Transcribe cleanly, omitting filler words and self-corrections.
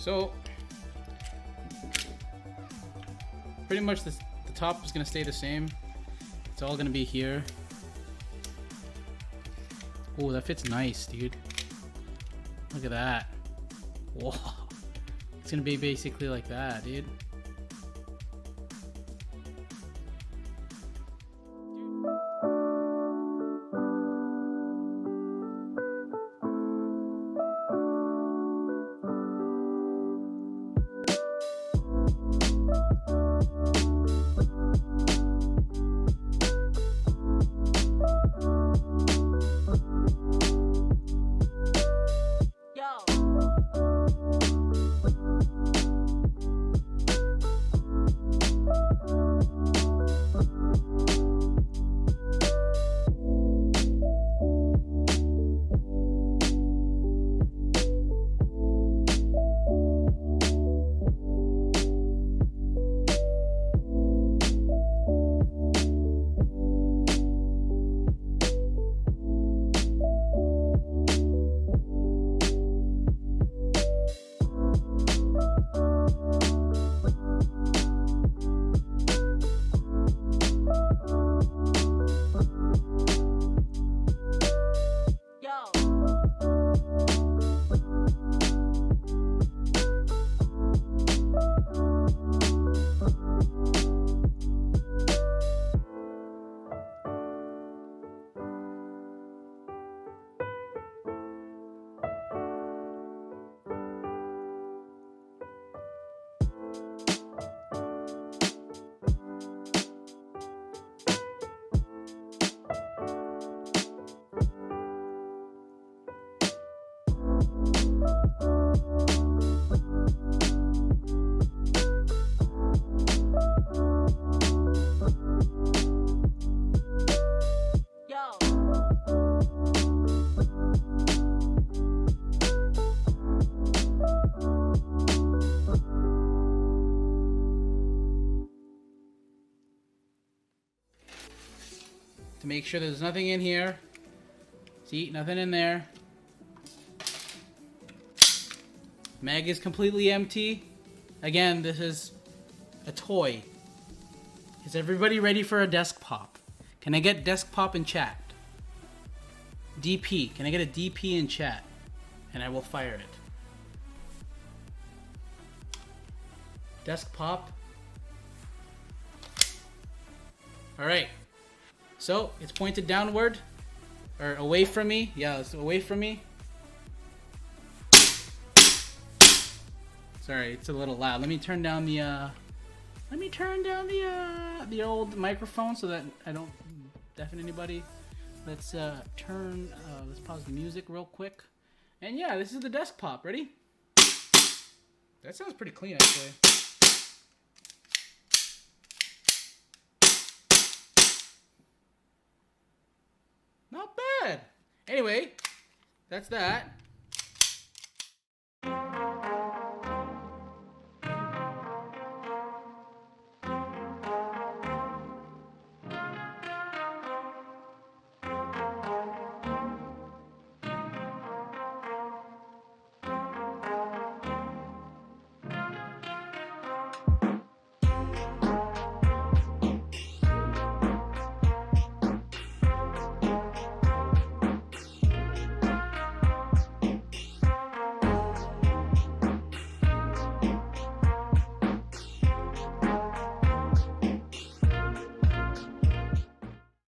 So pretty much the top is gonna stay the same. It's all gonna be here. Oh, that fits nice, dude. Look at that. Whoa. It's gonna be basically like that, dude. To make sure there's nothing in here. See, nothing in there. Mag is completely empty. Again, this is a toy. Is everybody ready for a desk pop? Can I get desk pop in chat? DP. Can I get a DP in chat? And I will fire it. Desk pop. Alright. So, it's pointed downward. Or away from me. Yeah, it's away from me. Sorry, it's a little loud. Let me turn down the the old microphone so that I don't deafen anybody. Let's let's pause the music real quick. And yeah, this is the desk pop. Ready? That sounds pretty clean, actually. Not bad. Anyway, that's that.